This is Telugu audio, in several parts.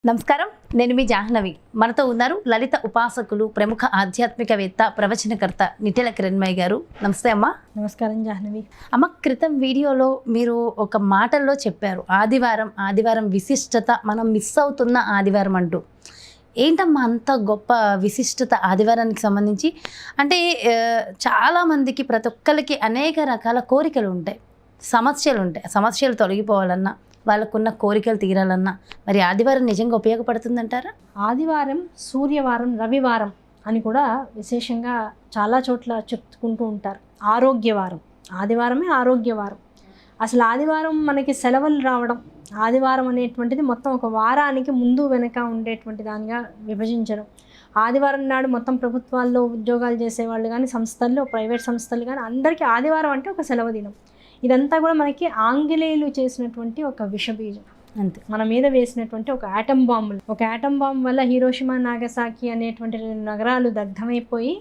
నమస్కారం, నేను మీ జాహ్నవి. మనతో ఉన్నారు లలిత ఉపాసకులు, ప్రముఖ ఆధ్యాత్మికవేత్త, ప్రవచనకర్త నిటెల కిరణ్మయి గారు. నమస్తే అమ్మా. నమస్కారం జాహ్నవి. అమ్మ, క్రితం వీడియోలో మీరు ఒక మాటల్లో చెప్పారు, ఆదివారం విశిష్టత, మనం మిస్ అవుతున్న ఆదివారం అంటూ. ఏంటమ్మా అంత గొప్ప విశిష్టత ఆదివారానికి సంబంధించి? అంటే చాలామందికి, ప్రతి ఒక్కరికి అనేక రకాల కోరికలు ఉంటాయి, సమస్యలు ఉంటాయి. సమస్యలు తొలగిపోవాలన్నా, వాళ్ళకున్న కోరికలు తీరాలన్నా మరి ఆదివారం నిజంగా ఉపయోగపడుతుందంటారా? ఆదివారం సూర్యవారం, రవివారం అని కూడా విశేషంగా చాలా చోట్ల చెప్పుకుంటూ ఉంటారు. ఆరోగ్యవారం, ఆదివారమే ఆరోగ్యవారం. అసలు ఆదివారం మనకి సెలవులు రావడం, ఆదివారం అనేటువంటిది మొత్తం ఒక వారానికి ముందు వెనక ఉండేటువంటి దానిగా విభజించడం. ఆదివారం నాడు మొత్తం ప్రభుత్వాల్లో ఉద్యోగాలు చేసేవాళ్ళు కానీ, సంస్థల్లో, ప్రైవేట్ సంస్థలు కానీ అందరికీ ఆదివారం అంటే ఒక సెలవు దినం. ఇదంతా కూడా మనకి ఆంగ్లేయులు చేసినటువంటి ఒక విషబీజం, అంతే. మన మీద వేసినటువంటి ఒక ఆటం బాంబులు. ఒక ఆటం బాంబు వల్ల హీరోషిమా, నాగసాకి అనేటువంటి 2 నగరాలు దగ్ధమైపోయి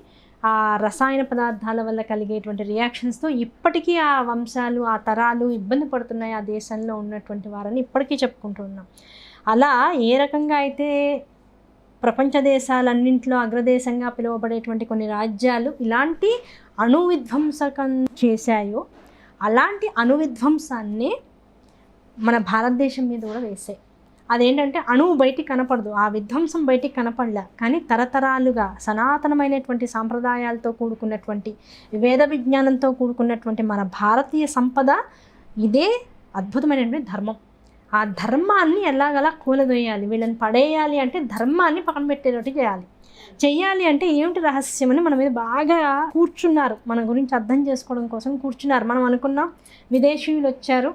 ఆ రసాయన పదార్థాల వల్ల కలిగేటువంటి రియాక్షన్స్తో ఇప్పటికీ ఆ వంశాలు, ఆ తరాలు ఇబ్బంది పడుతున్నాయి. ఆ దేశంలో ఉన్నటువంటి వారని ఇప్పటికీ చెప్పుకుంటూ ఉన్నాం. అలా ఏ రకంగా అయితే ప్రపంచ దేశాలన్నింటిలో అగ్రదేశంగా పిలువబడేటువంటి కొన్ని రాజ్యాలు ఇలాంటి అణువిధ్వంసకం చేశాయో, అలాంటి అణువిధ్వంసాన్ని మన భారతదేశం మీద కూడా వేసాయి. అదేంటంటే అణువు బయటికి కనపడదు, ఆ విధ్వంసం బయటికి కనపడలే, కానీ తరతరాలుగా సనాతనమైనటువంటి సాంప్రదాయాలతో కూడుకున్నటువంటి, వేద విజ్ఞానంతో కూడుకున్నటువంటి మన భారతీయ సంపద ఇదే అద్భుతమైనటువంటి ధర్మం. ఆ ధర్మాన్ని ఎలాగలా కూలదోయాలి, వీళ్ళని పడేయాలి అంటే ధర్మాన్ని పక్కన పెట్టేటట్టు చెయ్యాలి అంటే ఏమిటి రహస్యం అని మన మీద బాగా కూర్చున్నారు. మన గురించి అర్థం చేసుకోవడం కోసం కూర్చున్నారు. మనం అనుకున్నాం విదేశీయులు వచ్చారు,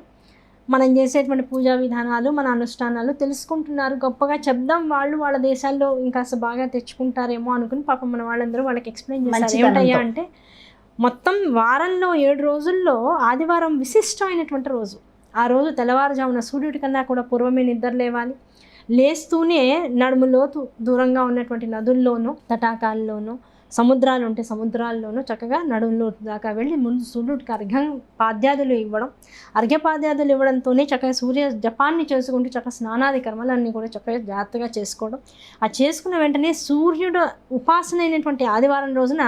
మనం చేసేటువంటి పూజా విధానాలు, మన అనుష్ఠానాలు తెలుసుకుంటున్నారు, గొప్పగా చెప్దాం, వాళ్ళు వాళ్ళ దేశాల్లో ఇంకా బాగా తెచ్చుకుంటారేమో అనుకుని పాపం మన వాళ్ళందరూ వాళ్ళకి ఎక్స్ప్లెయిన్ చేస్తారు. ఏమిటయ్యా అంటే మొత్తం వారంలో 7 రోజుల్లో ఆదివారం విశిష్టమైనటువంటి రోజు. ఆ రోజు తెల్లవారుజామున సూర్యుడి కన్నా కూడా పూర్వమే నిద్ర లేవాలి. లేస్తూనే నడుములోతు దూరంగా ఉన్నటువంటి నదుల్లోనూ, తటాకాల్లోనూ, సముద్రాలు ఉంటే సముద్రాల్లోనూ చక్కగా నడుములోతు దాకా వెళ్ళి ముందు సూర్యుడికి అర్ఘ్యపాద్యాదులు ఇవ్వడంతోనే చక్కగా సూర్య జపాన్ని చేసుకుంటూ చక్కగా స్నానాది కర్మలన్నీ కూడా చక్కగా జాగ్రత్తగా చేసుకోవడం. ఆ చేసుకున్న వెంటనే సూర్యుడు ఉపాసన అయినటువంటి ఆదివారం రోజున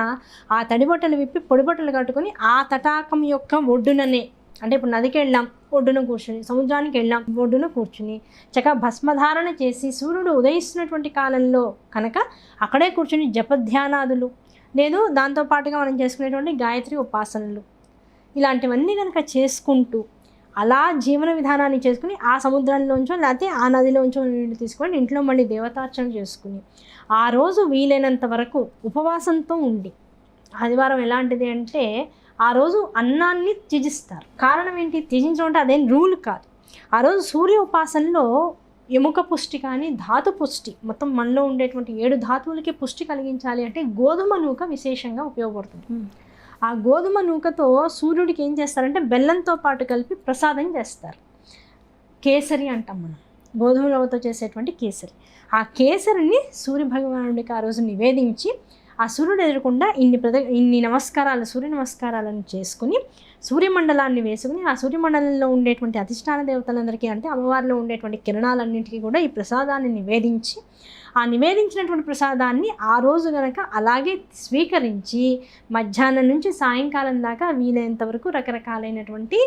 ఆ తడిబట్టలు విప్పి పొడిబట్టలు కట్టుకొని ఆ తటాకం యొక్క ఒడ్డుననే, అంటే ఇప్పుడు నదికి వెళ్ళాం ఒడ్డున కూర్చుని, సముద్రానికి వెళ్ళాం ఒడ్డున కూర్చుని చక్కగా భస్మధారణ చేసి సూర్యుడు ఉదయిస్తున్నటువంటి కాలంలో కనుక అక్కడే కూర్చుని జపధ్యానాదులు, లేదు దాంతోపాటుగా మనం చేసుకునేటువంటి గాయత్రి ఉపాసనలు, ఇలాంటివన్నీ కనుక చేసుకుంటూ అలా జీవన విధానాన్ని చేసుకుని ఆ సముద్రంలోంచో లేకపోతే ఆ నదిలోంచో నీళ్ళు తీసుకొని ఇంట్లో మళ్ళీ దేవతార్చన చేసుకుని ఆ రోజు వీలైనంత వరకు ఉపవాసంతో ఉండి, ఆదివారం ఎలాంటిది అంటే ఆ రోజు అన్నాన్ని త్యజిస్తారు. కారణం ఏంటి? త్యజించడం అంటే అదేం రూల్ కాదు. ఆ రోజు సూర్య ఉపాసనలో ఎముక పుష్టి కానీ, ధాతు పుష్టి, మొత్తం మనలో ఉండేటువంటి 7 ధాతువులకి పుష్టి కలిగించాలి అంటే గోధుమ నూక విశేషంగా ఉపయోగపడుతుంది. ఆ గోధుమ నూకతో సూర్యుడికి ఏం చేస్తారంటే బెల్లంతో పాటు కలిపి ప్రసాదం చేస్తారు. కేసరి అంటాం మనం, గోధుమ రవ్వతో చేసేటువంటి కేసరి. ఆ కేసరిని సూర్య భగవానుడికి ఆ రోజు నివేదించి ఆ సూర్యుడు ఎదురకుండా ఇన్ని నమస్కారాలు, సూర్య నమస్కారాలను చేసుకుని సూర్యమండలాన్ని వేసుకుని ఆ సూర్యమండలంలో ఉండేటువంటి అధిష్టాన దేవతలందరికీ, అంటే అమ్మవారిలో ఉండేటువంటి కిరణాలన్నింటికీ కూడా ఈ ప్రసాదాన్ని నివేదించి, ఆ నివేదించినటువంటి ప్రసాదాన్ని ఆ రోజు కనుక అలాగే స్వీకరించి మధ్యాహ్నం నుంచి సాయంకాలం దాకా వీలైనంత వరకు రకరకాలైనటువంటి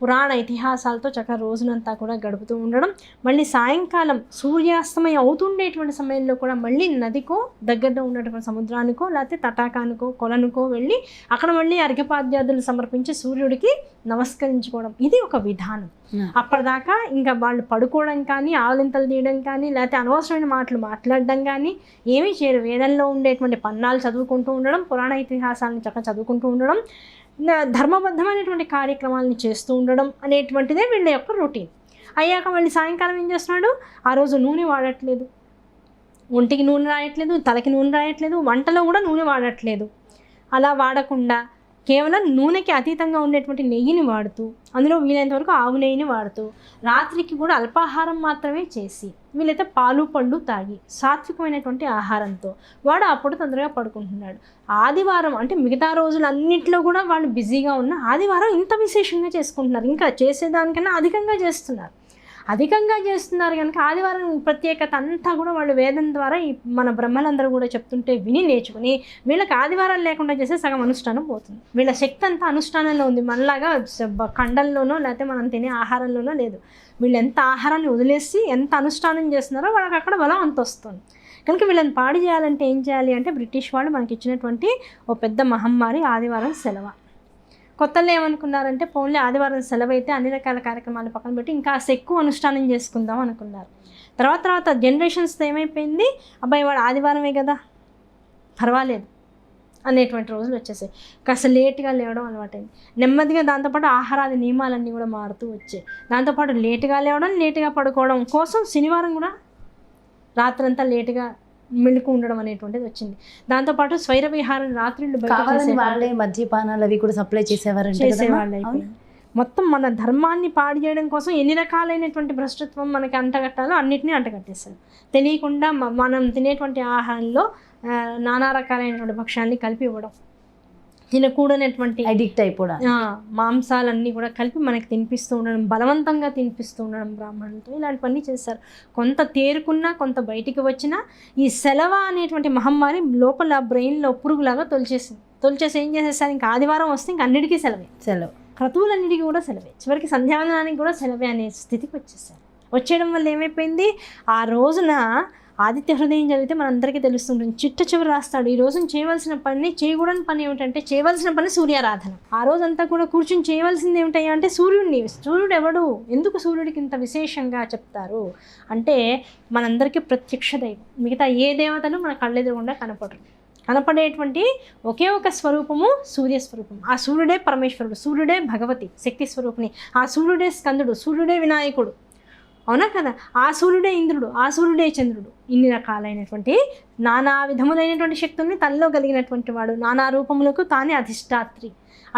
పురాణ ఇతిహాసాలతో చక్కగా రోజునంతా కూడా గడుపుతూ ఉండడం. మళ్ళీ సాయంకాలం సూర్యాస్తమయం అవుతుండేటువంటి సమయంలో కూడా మళ్ళీ నదికో, దగ్గరలో ఉన్నటువంటి సముద్రానికో లేకపోతే తటాకానికో, కొలనుకో వెళ్ళి అక్కడ మళ్ళీ అర్ఘ్యపాద్యాదులు సమర్పించి సూర్యుడికి నమస్కరించుకోవడం. ఇది ఒక విధానం. అప్పటిదాకా ఇంకా వాళ్ళు పడుకోవడం కానీ, ఆవలింతలు తీయడం కానీ, లేకపోతే అనవసరమైన మాటలు మాట్లాడడం కానీ ఏమీ చేయరు. వేదంలో ఉండేటువంటి పన్నాలు చదువుకుంటూ ఉండడం, పురాణ ఇతిహాసాలను చక్కగా చదువుకుంటూ ఉండడం, ధర్మబద్ధమైనటువంటి కార్యక్రమాలను చేస్తూ ఉండడం అనేటువంటిదే వీళ్ళ యొక్క రొటీన్. అయ్యాక మళ్ళీ సాయంకాలం ఏం చేస్తున్నాడు? ఆ రోజు నూనె వాడట్లేదు, ఒంటికి నూనె రాయట్లేదు, తలకి నూనె రాయట్లేదు, వంటలో కూడా నూనె వాడట్లేదు. అలా వాడకుండా కేవలం నూనెకి అతీతంగా ఉండేటువంటి నెయ్యిని వాడుతూ, అందులో వీలైనంత వరకు ఆవు నెయ్యిని వాడుతూ, రాత్రికి కూడా అల్పాహారం మాత్రమే చేసి, వీలైతే పాలు పళ్ళు తాగి సాత్వికమైనటువంటి ఆహారంతో వాడు అప్పుడు తొందరగా పడుకుంటున్నాడు. ఆదివారం అంటే మిగతా రోజులన్నింటిలో కూడా వాళ్ళు బిజీగా ఉన్న ఆదివారం ఇంత విశేషంగా చేసుకుంటున్నారు, ఇంకా చేసేదానికన్నా అధికంగా చేస్తున్నారు. అధికంగా చేస్తున్నారు కనుక ఆదివారం ప్రత్యేకత అంతా కూడా వాళ్ళు వేదం ద్వారా ఈ మన బ్రహ్మలందరూ కూడా చెప్తుంటే విని నేర్చుకుని వీళ్ళకి ఆదివారం లేకుండా చేస్తే సగం అనుష్ఠానం పోతుంది. వీళ్ళ శక్తి అంతా అనుష్ఠానంలో ఉంది, మనలాగా కండంలోనో లేకపోతే మనం తినే ఆహారంలోనో లేదు. వీళ్ళు ఎంత ఆహారాన్ని వదిలేసి ఎంత అనుష్ఠానం చేస్తున్నారో వాళ్ళకి అక్కడ బలం అంత వస్తుంది. కనుక వీళ్ళని పాడు చేయాలంటే ఏం చేయాలి అంటే బ్రిటిష్ వాళ్ళు మనకి ఇచ్చినటువంటి ఓ పెద్ద మహమ్మారి ఆదివారం సెలవు. కొత్తలో ఏమనుకున్నారంటే పోన్లే ఆదివారం సెలవు అయితే అన్ని రకాల కార్యక్రమాలు పక్కన పెట్టి ఇంకా ఎక్కువ అనుష్ఠానం చేసుకుందాం అనుకున్నారు. తర్వాత జనరేషన్స్తో ఏమైపోయింది, అబ్బాయి వాడు ఆదివారమే కదా పర్వాలేదు అనేటువంటి రోజులు వచ్చేసాయి. కాస్త లేట్గా లేవడం అలవాటైంది. నెమ్మదిగా దాంతోపాటు ఆహారాది నియమాలన్నీ కూడా మారుతూ వచ్చాయి. దాంతోపాటు లేటుగా లేవడం, లేటుగా పడుకోవడం కోసం శనివారం కూడా రాత్రంతా లేటుగా మెళుకు ఉండడం అనేటువంటిది వచ్చింది. దాంతోపాటు స్వైర విహారం రాత్రిళ్ళు వాళ్ళే మద్యపానాలు అవి కూడా సప్లై చేసేవాళ్ళు అయిపోయింది. మొత్తం మన ధర్మాన్ని పాడు చేయడం కోసం ఎన్ని రకాలైనటువంటి భ్రష్టత్వం మనకి అంటగట్టాలో అన్నిటినీ అంటగట్టేస్తారు. తెలియకుండా మనం తినేటువంటి ఆహారంలో నానా రకాలైనటువంటి భక్ష్యాన్ని కలిపి ఇవ్వడం, తినకూడనటువంటి అడిక్ట్ అయిపోవడం, మాంసాలన్నీ కూడా కలిపి మనకి తినిపిస్తూ ఉండడం, బలవంతంగా తినిపిస్తూ ఉండడం బ్రాహ్మణులతో, ఇలాంటివన్నీ చేశారు. కొంత తేరుకున్నా కొంత బయటికి వచ్చినా ఈ సెలవు అనేటువంటి మహమ్మారి లోపల బ్రెయిన్లో పురుగులాగా తొలిచేసి ఏం చేసేసారు, ఇంకా ఆదివారం వస్తే ఇంకా అన్నిటికీ సెలవు, క్రతువులన్నిటికీ కూడా సెలవే, చివరికి సంధ్యావందనానికి కూడా సెలవే అనే స్థితికి వచ్చేసారు. వచ్చేయడం వల్ల ఏమైపోయింది, ఆ రోజున ఆదిత్య హృదయం చదివితే మనందరికీ తెలుస్తుంటుంది. చిట్ట చివరి రాస్తాడు, ఈ రోజున చేయవలసిన పని, చేయకూడని పని ఏమిటంటే చేయవలసిన పని సూర్యారాధన. ఆ రోజంతా కూడా కూర్చుని చేయవలసింది ఏమిటయ్యా అంటే సూర్యుడు ఎవడు, ఎందుకు సూర్యుడికి ఇంత విశేషంగా చెప్తారు అంటే మనందరికీ ప్రత్యక్ష దైవం. మిగతా ఏ దేవతలు మన కళ్ళెదురుగుండా కనపడేటువంటి ఒకే ఒక స్వరూపము సూర్యస్వరూపం. ఆ సూర్యుడే పరమేశ్వరుడు, సూర్యుడే భగవతి శక్తి స్వరూపిణి, ఆ సూర్యుడే స్కందుడు, సూర్యుడే వినాయకుడు, అవునా కదా, ఆ సూర్యుడే ఇంద్రుడు, ఆ సూర్యుడే చంద్రుడు. ఇన్ని రకాలైనటువంటి నానా విధములైనటువంటి శక్తుల్ని తనలో కలిగినటువంటి వాడు, నానా రూపములకు తానే అధిష్టాత్రి.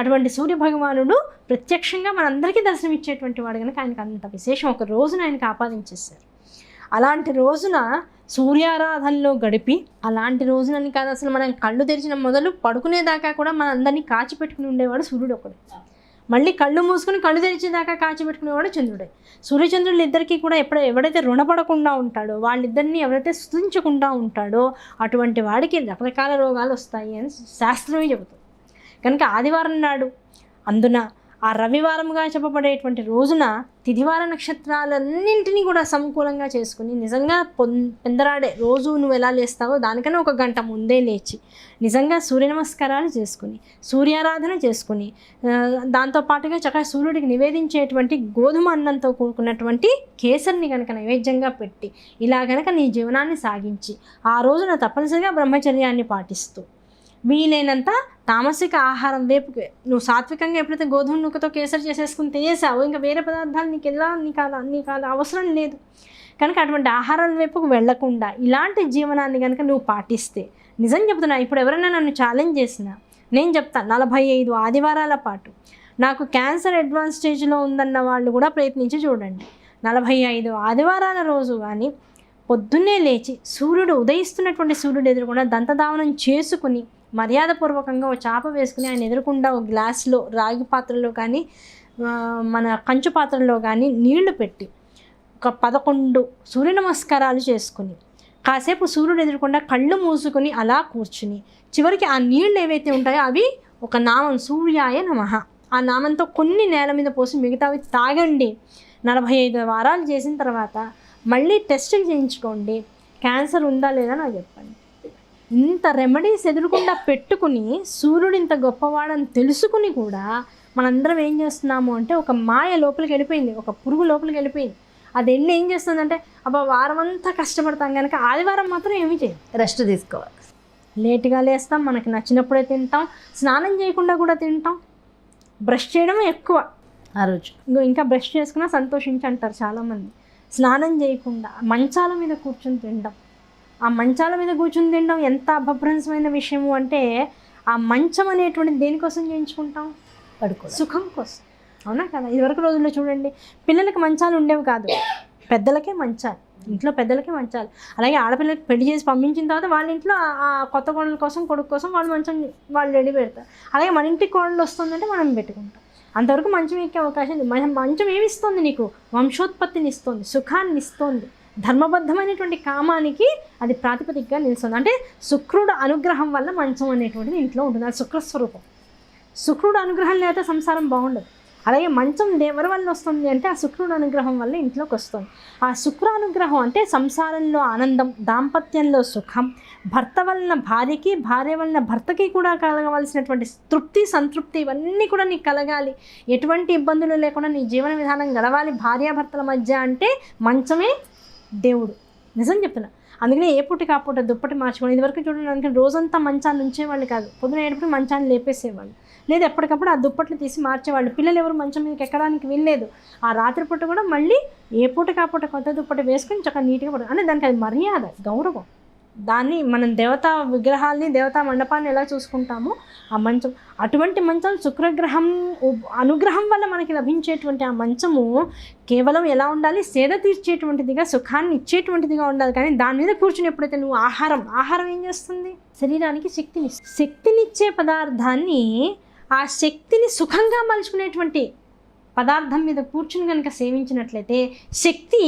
అటువంటి సూర్య భగవానుడు ప్రత్యక్షంగా మనందరికీ దర్శనమిచ్చేటువంటి వాడు కనుక ఆయనకు అంత విశేషం ఒక రోజున ఆయనకు ఆపాదించేశారు. అలాంటి రోజున సూర్యారాధనలో గడిపి, అలాంటి రోజునని కాదు అసలు మనం కళ్ళు తెరిచిన మొదలు పడుకునేదాకా కూడా మన అందరినీ కాచిపెట్టుకుని ఉండేవాడు సూర్యుడు ఒకడు. మళ్ళీ కళ్ళు మూసుకుని కళ్ళు తెరిచేదాకా కాచిపెట్టుకునేవాడు చంద్రుడే. సూర్యచంద్రులు ఇద్దరికీ కూడా ఎవడైతే రుణపడకుండా ఉంటాడో, వాళ్ళిద్దరినీ ఎవరైతే స్తుతించకుండా ఉంటాడో అటువంటి వాడికి రకరకాల రోగాలు వస్తాయి అని శాస్త్రమే చెబుతుంది. కనుక ఆదివారం నాడు అందున ఆ రవివారంగా చెప్పబడేటువంటి రోజున తిథివార నక్షత్రాలన్నింటినీ కూడా సమకూలంగా చేసుకుని నిజంగా పెందరాడే రోజు నువ్వు ఎలా లేస్తావో దానికన్నా ఒక గంట ముందే లేచి నిజంగా సూర్య నమస్కారాలు చేసుకుని సూర్యారాధన చేసుకుని దాంతోపాటుగా చక్కగా సూర్యుడికి నివేదించేటువంటి గోధుమ అన్నంతో కూడుకున్నటువంటి కేసరిని కనుక నైవేద్యంగా పెట్టి ఇలా కనుక నీ జీవనాన్ని సాగించి ఆ రోజున తప్పనిసరిగా బ్రహ్మచర్యాన్ని పాటిస్తూ వీలైనంత తామసిక ఆహారం వైపుకి నువ్వు సాత్వికంగా ఎప్పుడైతే గోధుమ నూకతో కేసరి చేసేసుకుని తినేసావు ఇంకా వేరే పదార్థాలు నీకు అవసరం లేదు కనుక అటువంటి ఆహారాల వైపుకు వెళ్లకుండా ఇలాంటి జీవనాన్ని కనుక నువ్వు పాటిస్తే నిజం చెప్తున్నా. ఇప్పుడు ఎవరైనా నన్ను ఛాలెంజ్ చేసినా నేను చెప్తాను 45 ఆదివారాల పాటు నాకు క్యాన్సర్ అడ్వాన్స్ స్టేజ్లో ఉందన్న వాళ్ళు కూడా ప్రయత్నించి చూడండి. 45 ఆదివారాల రోజు కానీ పొద్దున్నే లేచి సూర్యుడు ఉదయిస్తున్నటువంటి సూర్యుడు ఎదురుకుండా దంతధావనం చేసుకుని మర్యాదపూర్వకంగా ఒక చాప వేసుకుని ఆయన ఎదురుకుండా ఒక గ్లాసులో రాగి పాత్రలో కానీ మన కంచు పాత్రలో కానీ నీళ్లు పెట్టి ఒక 11 సూర్య నమస్కారాలు చేసుకుని కాసేపు సూర్యుడు ఎదురుకుండా కళ్ళు మూసుకుని అలా కూర్చుని చివరికి ఆ నీళ్ళు ఏవైతే ఉంటాయో అవి ఒక నామం సూర్యాయ నమః ఆ నామంతో కొన్ని నేల మీద పోసి మిగతావి తాగండి. 45 వారాలు చేసిన తర్వాత మళ్ళీ టెస్ట్ చేయించుకోండి, క్యాన్సర్ ఉందా లేదా నాకు చెప్పండి. ఇంత రెమెడీస్ ఎదురుకుండా పెట్టుకుని సూర్యుడు ఇంత గొప్పవాడని తెలుసుకుని కూడా మనందరం ఏం చేస్తున్నాము అంటే ఒక మాయ లోపలికి వెళ్ళిపోయింది, ఒక పురుగు లోపలికి వెళ్ళిపోయింది. అది వెళ్ళి ఏం చేస్తుందంటే అబ్బా వారం అంతా కష్టపడతాం కనుక ఆదివారం మాత్రం ఏమీ చేయం, రెస్ట్ తీసుకోవాలి, లేట్గా లేస్తాం, మనకి నచ్చినప్పుడే తింటాం, స్నానం చేయకుండా కూడా తింటాం, బ్రష్ చేయడం ఎక్కువ ఆ రోజు. ఇంకా బ్రష్ చేసుకున్నా సంతోషించి అంటారు చాలామంది. స్నానం చేయకుండా మంచాల మీద కూర్చొని తినడం, ఆ మంచాల మీద కూర్చొని తినడం ఎంత అభభ్రంశమైన విషయము అంటే ఆ మంచం అనేటువంటిది దేనికోసం చేయించుకుంటాం, సుఖం కోసం, అవునా కదా. ఇదివరకు రోజుల్లో చూడండి పిల్లలకి మంచాలు ఉండేవి కాదు, పెద్దలకే మంచాలు, ఇంట్లో పెద్దలకే మంచాలు. అలాగే ఆడపిల్లలకి పెళ్లి చేసి పంపించిన తర్వాత వాళ్ళ ఇంట్లో ఆ కొత్త కోడల కోసం కొడుకు కోసం వాళ్ళు మంచం వాళ్ళు రెడీ పెడతారు. అలాగే మన ఇంటికి కోడలు వస్తుందంటే మనం పెట్టుకుంటాం. అంతవరకు మంచం ఎక్కే అవకాశం ఉంది. మంచం ఏమి ఇస్తుంది నీకు? వంశోత్పత్తిని ఇస్తుంది, సుఖాన్ని ఇస్తుంది, ధర్మబద్ధమైనటువంటి కామానికి అది ప్రాతిపదికగా నిలుస్తుంది. అంటే శుక్రుడు అనుగ్రహం వల్ల మంచం అనేటువంటిది ఇంట్లో ఉంటుంది. అది శుక్రస్వరూపం. శుక్రుడు అనుగ్రహం లేకపోతే సంసారం బాగుండదు. అలాగే మంచం ఎవరి వల్ల వస్తుంది అంటే ఆ శుక్రుడు అనుగ్రహం వల్ల ఇంట్లోకి వస్తుంది. ఆ శుక్ర అనుగ్రహం అంటే సంసారంలో ఆనందం, దాంపత్యంలో సుఖం, భర్త వలన భార్యకి, భార్య వలన భర్తకి కూడా కలగవలసినటువంటి తృప్తి, సంతృప్తి ఇవన్నీ కూడా నీకు కలగాలి. ఎటువంటి ఇబ్బందులు లేకుండా నీ జీవన విధానం గడవాలి భార్యాభర్తల మధ్య అంటే మంచమే దేవుడు. నిజం చెప్తున్నా. అందుకనే ఏ పూటకి ఆ పూట దుప్పటి మార్చుకోండి. ఇదివరకు చూడండి, అందుకని రోజంతా మంచాన్ని ఉంచేవాళ్ళు కాదు, పొద్దున ఏడుపుడు మంచాన్ని లేపేసేవాళ్ళు, లేదు ఎప్పటికప్పుడు ఆ దుప్పట్లు తీసి మార్చేవాళ్ళు. పిల్లలు ఎవరు మంచం మీదకి ఎక్కడానికి వీల్లేదు. ఆ రాత్రిపూట కూడా మళ్ళీ ఏ పూటకి ఆ పూట కొత్త దుప్పటి వేసుకొని చక్కగా నీట్గా పడు అంటే దానికి అది మర్యాద, గౌరవం. దాన్ని మనం దేవతా విగ్రహాల్ని, దేవతా మండపాన్ని ఎలా చూసుకుంటామో ఆ మంచం, అటువంటి మంచం శుక్రగ్రహం అనుగ్రహం వల్ల మనకి లభించేటువంటి ఆ మంచము కేవలం ఎలా ఉండాలి? సేద తీర్చేటువంటిదిగా, సుఖాన్ని ఇచ్చేటువంటిదిగా ఉండాలి. కానీ దాని మీద కూర్చుని ఎప్పుడైతే నువ్వు ఆహారం ఏం చేస్తుంది? శరీరానికి శక్తినిచ్చే పదార్థాన్ని, ఆ శక్తిని సుఖంగా మలుచుకునేటువంటి పదార్థం మీద కూర్చుని కనుక సేవించినట్లయితే శక్తి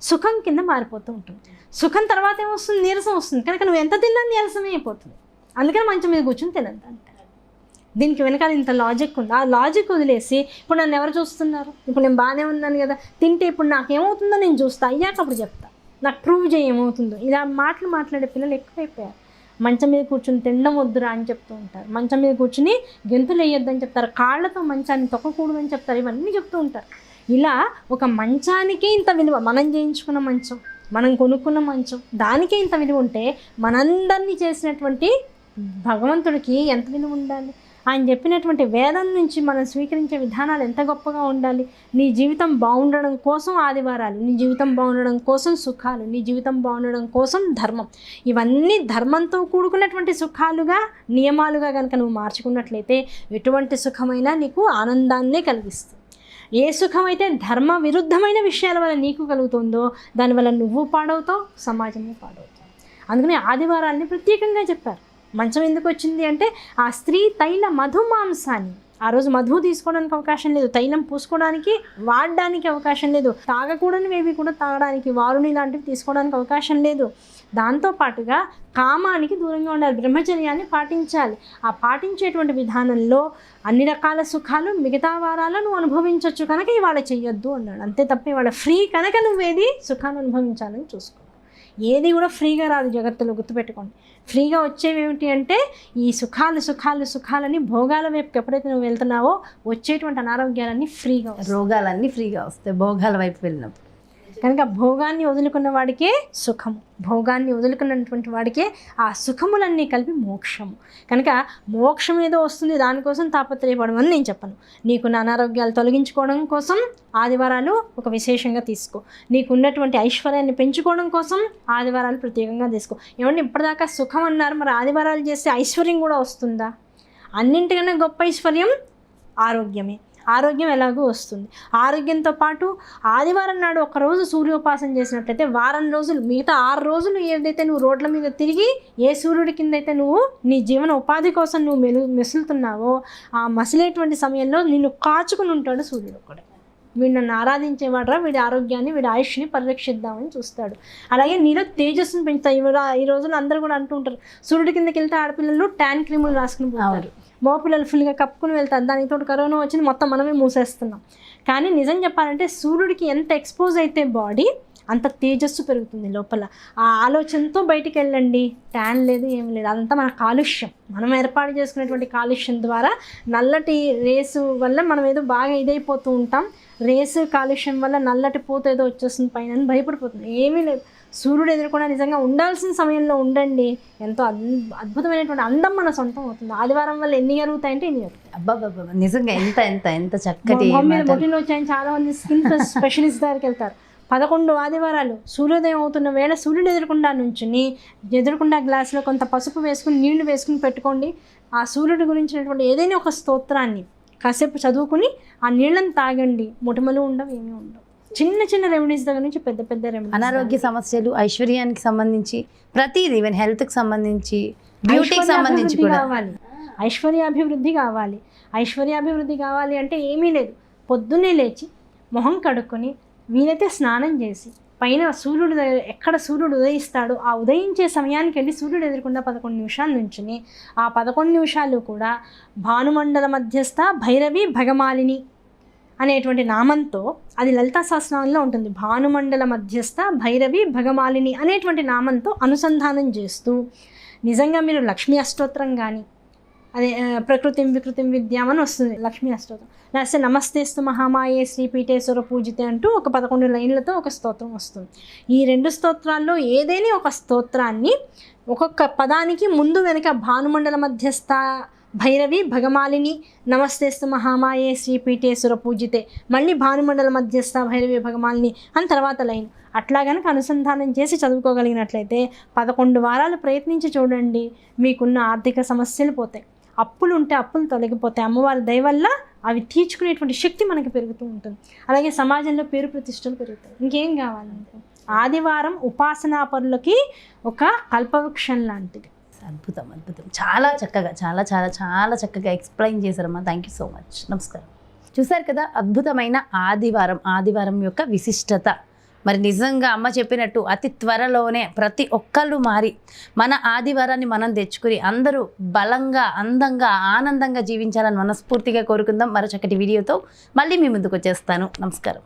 సుఖం కింద మారిపోతూ ఉంటుంది. సుఖం తర్వాత ఏమొస్తుంది? నీరసం వస్తుంది. కనుక నువ్వు ఎంత తిన్నా నీరసమే అయిపోతుంది. అందుకని మంచం మీద కూర్చొని తినద్దు అంటారు. దీనికి వెనకాల ఇంత లాజిక్ ఉంది. ఆ లాజిక్ వదిలేసి ఇప్పుడు నన్ను ఎవరు చూస్తున్నారు? ఇప్పుడు నేను బాగానే ఉన్నాను కదా, తింటే ఇప్పుడు నాకేమవుతుందో నేను చూస్తా, అయ్యాక అప్పుడు చెప్తా, నాకు ప్రూవ్ చేయి ఏమవుతుందో. ఇలా మాట్లాడే పిల్లలు ఎక్కువైపోయారు. మంచం మీద కూర్చుని తినడం వద్దురా అని చెప్తూ ఉంటారు, మంచం మీద కూర్చుని గెంతులు వేయొద్దని చెప్తారు, కాళ్ళతో మంచాన్ని తొక్కకూడదని చెప్తారు, ఇవన్నీ చెప్తూ ఉంటారు. ఇలా ఒక మంచానికే ఇంత విలువ, మనం చేయించుకున్న మంచం, మనం కొనుక్కున్న మంచం, దానికే ఇంత విలువ ఉంటే మనందరినీ చేసినటువంటి భగవంతుడికి ఎంత విలువ ఉండాలి? ఆయన చెప్పినటువంటి వేదం నుంచి మనం స్వీకరించే విధానాలు ఎంత గొప్పగా ఉండాలి? నీ జీవితం బాగుండడం కోసం ఆదివారాలు, నీ జీవితం బాగుండడం కోసం సుఖాలు, నీ జీవితం బాగుండడం కోసం ధర్మం, ఇవన్నీ ధర్మంతో కూడుకున్నటువంటి సుఖాలుగా, నియమాలుగా కనుక నువ్వు మార్చుకున్నట్లయితే ఎటువంటి సుఖమైనా నీకు ఆనందాన్నే కలిగిస్తుంది. ఏ సుఖమైతే ధర్మ విరుద్ధమైన విషయాల వల్ల నీకు కలుగుతుందో దానివల్ల నువ్వు పాడవుతావు, సమాజమే పాడవుతావు. అందుకని ఆదివారాన్ని ప్రత్యేకంగా చెప్పారు. మంచం ఎందుకు వచ్చింది అంటే ఆ స్త్రీ తైల మధుమాంసాన్ని, ఆ రోజు మధువు తీసుకోవడానికి అవకాశం లేదు, తైలం పూసుకోవడానికి, వాడడానికి అవకాశం లేదు, తాగకూడనివి కూడా తాగడానికి, వారుని లాంటివి తీసుకోవడానికి అవకాశం లేదు. దాంతోపాటుగా కామానికి దూరంగా ఉండాలి, బ్రహ్మచర్యాన్ని పాటించాలి. ఆ పాటించేటువంటి విధానంలో అన్ని రకాల సుఖాలు మిగతా వారాల్లో నువ్వు అనుభవించవచ్చు కనుక ఇవాళ చెయ్యొద్దు అన్నాడు. అంతే తప్ప ఇవాళ ఫ్రీ కనుక నువ్వేది సుఖాన్ని అనుభవించాలని చూసుకో. ఏది కూడా ఫ్రీగా రాదు జగత్తులో, గుర్తుపెట్టుకోండి. ఫ్రీగా వచ్చేవి ఏమిటి అంటే ఈ సుఖాలని భోగాల వైపుకి ఎప్పుడైతే నువ్వు వెళ్తున్నావో వచ్చేటువంటి అనారోగ్యాలన్నీ ఫ్రీగా, రోగాలన్నీ ఫ్రీగా వస్తాయి భోగాల వైపు వెళ్ళినప్పుడు. కనుక భోగాన్ని వదులుకున్న వాడికే సుఖము, భోగాన్ని వదులుకున్నటువంటి వాడికే ఆ సుఖములన్నీ కలిపి మోక్షము. కనుక మోక్షం ఏదో వస్తుంది దానికోసం తాపత్రయపడడం అని నేను చెప్పను. నీకు అనారోగ్యాలు తొలగించుకోవడం కోసం ఆదివారాలు ఒక విశేషంగా తీసుకో, నీకు ఉన్నటువంటి ఐశ్వర్యాన్ని పెంచుకోవడం కోసం ఆదివారాలు ప్రత్యేకంగా తీసుకో. ఏమంటే ఇప్పటిదాకా సుఖం అన్నారు, మరి ఆదివారాలు చేస్తే ఐశ్వర్యం కూడా వస్తుందా? అన్నింటికన్నా గొప్ప ఐశ్వర్యం ఆరోగ్యమే. ఆరోగ్యం ఎలాగో వస్తుంది. ఆరోగ్యంతో పాటు ఆదివారం నాడు ఒకరోజు సూర్యోపాసన చేసినట్లయితే వారం రోజులు, మిగతా 6 రోజులు ఏదైతే నువ్వు రోడ్ల మీద తిరిగి ఏ సూర్యుడి కింద అయితే నువ్వు నీ జీవన ఉపాధి కోసం నువ్వు మెసులుతున్నావో ఆ మసిలేటువంటి సమయంలో నిన్ను కాచుకుని ఉంటాడు సూర్యుడు కూడా. వీడు నన్ను ఆరాధించేవాడరా, వీడి ఆరోగ్యాన్ని, వీడి ఆయుష్ని పరిరక్షిద్దామని చూస్తాడు. అలాగే నీలో తేజస్సును పెంచుతాయి. ఈ రోజుల్లో అందరూ కూడా అంటూ ఉంటారు, సూర్యుడి కిందకి వెళ్తే ఆడపిల్లలు ట్యాన్ క్రీములు రాసుకుని పోతారు, మగపిల్లలు ఫుల్గా కప్పుకుని వెళ్తారు. దానితో కరోనా వచ్చింది, మొత్తం మనమే మూసేస్తున్నాం. కానీ నిజం చెప్పాలంటే సూర్యుడికి ఎంత ఎక్స్పోజ్ అయితే బాడీ అంత తేజస్సు పెరుగుతుంది లోపల. ఆ ఆలోచనతో బయటికి వెళ్ళండి, ట్యాన్ లేదు, ఏం లేదు, అదంతా మన కాలుష్యం, మనం ఏర్పాటు చేసుకునేటువంటి కాలుష్యం ద్వారా నల్లటి రేసు వల్ల మనం ఏదో బాగా ఇదైపోతూ ఉంటాం. రేసు కాలుష్యం వల్ల నల్లటి పూత ఏదో వచ్చేస్తుంది పైన భయపడిపోతుంది. ఏమీ లేదు, సూర్యుడు ఎదుర్కొన్నా నిజంగా ఉండాల్సిన సమయంలో ఉండండి, ఎంతో అద్భుతమైనటువంటి అందం మన సొంతం అవుతుంది. ఆదివారం వల్ల ఎన్ని జరుగుతాయంటే ఎన్ని జరుగుతాయి. అబ్బాబ్బా నిజంగా ఎంత ఎంత ఎంత చక్కటి బొట్టిలో వచ్చాయని చాలా మంది స్కిన్ స్పెషలిస్ట్ దగ్గరికి వెళ్తారు. 11 ఆదివారాలు సూర్యోదయం అవుతున్న వేళ సూర్యుడు ఎదుర్కొండా నుంచుని ఎదుర్కొండా గ్లాసులో కొంత పసుపు వేసుకుని నీళ్లు వేసుకుని పెట్టుకోండి. ఆ సూర్యుడి గురించినటువంటి ఏదైనా ఒక స్తోత్రాన్ని కాసేపు చదువుకుని ఆ నీళ్ళని తాగండి. మొటిమలు ఉండవు, ఏమీ ఉండవు. చిన్న చిన్న రెమెడీస్ దగ్గర నుంచి పెద్ద పెద్ద రెమెడీస్, అనారోగ్య సమస్యలు, ఐశ్వర్యానికి సంబంధించి ప్రతిదీ, ఈవెన్ హెల్త్కి సంబంధించి, బ్యూటీకి సంబంధించి కూడా కావాలి, ఐశ్వర్యాభివృద్ధి కావాలి. ఐశ్వర్యాభివృద్ధి కావాలి అంటే ఏమీ లేదు, పొద్దున్నే లేచి మొహం కడుక్కొని వీలైతే స్నానం చేసి పైన సూర్యుడు ఎక్కడ సూర్యుడు ఉదయిస్తాడో ఆ ఉదయించే సమయానికి వెళ్ళి సూర్యుడు ఎదురకుండా 11 నిమిషాల నుంచుని ఆ 11 నిమిషాలు కూడా భానుమండల మధ్యస్థ భైరవి భగమాలిని అనేటువంటి నామంతో, అది లలితా సహస్రనామంలో ఉంటుంది, భానుమండల మధ్యస్థ భైరవి భగమాలిని అనేటువంటి నామంతో అనుసంధానం చేస్తూ నిజంగా మీరు లక్ష్మీ అష్టోత్తరం కానీ అదే ప్రకృతిం వికృతిం విద్యామని వస్తుంది లక్ష్మీ అష్టోత్తరం, లేకపోతే నమస్తేస్తు మహామాయే శ్రీపీఠేశ్వర పూజితే అంటూ ఒక 11 లైన్లతో ఒక స్తోత్రం వస్తుంది. ఈ 2 స్తోత్రాల్లో ఏదైనా ఒక స్తోత్రాన్ని ఒక్కొక్క పదానికి ముందు వెనుక భానుమండల మధ్యస్థ భైరవి భగమాలిని నమస్తేస్తు మహామాయే శ్రీపీఠేశ్వర పూజితే మళ్ళీ భానుమండల మధ్యస్థ భైరవి భగమాలిని అని తర్వాత లైన్ అట్లా కనుక అనుసంధానం చేసి చదువుకోగలిగినట్లయితే 11 వారాలు ప్రయత్నించి చూడండి, మీకున్న ఆర్థిక సమస్యలు పోతాయి, అప్పులు ఉంటే అప్పులు తొలగిపోతాయి, అమ్మవారి దయ వల్ల అవి తీర్చుకునేటువంటి శక్తి మనకి పెరుగుతూ ఉంటుంది. అలాగే సమాజంలో పేరు ప్రతిష్టలు పెరుగుతాయి. ఇంకేం కావాలంటే ఆదివారం ఉపాసనా పరులకి ఒక కల్పవృక్షం లాంటిది. అద్భుతం అద్భుతం, చాలా చక్కగా చాలా చాలా చాలా చక్కగా ఎక్స్ప్లెయిన్ చేశారమ్మా. Thank you so much. నమస్కారం. చూశారు కదా ఆదివారం ఆదివారం యొక్క విశిష్టత. మరి నిజంగా అమ్మ చెప్పినట్టు అతి త్వరలోనే ప్రతి ఒక్కళ్ళు మారి మన ఆదివారాన్ని మనం తెచ్చుకుని అందరూ బలంగా అందంగా ఆనందంగా జీవించాలని మనస్ఫూర్తిగా కోరుకుందాం. మరో చక్కటి వీడియోతో మళ్ళీ మీ ముందుకు వచ్చేస్తాను. నమస్కారం.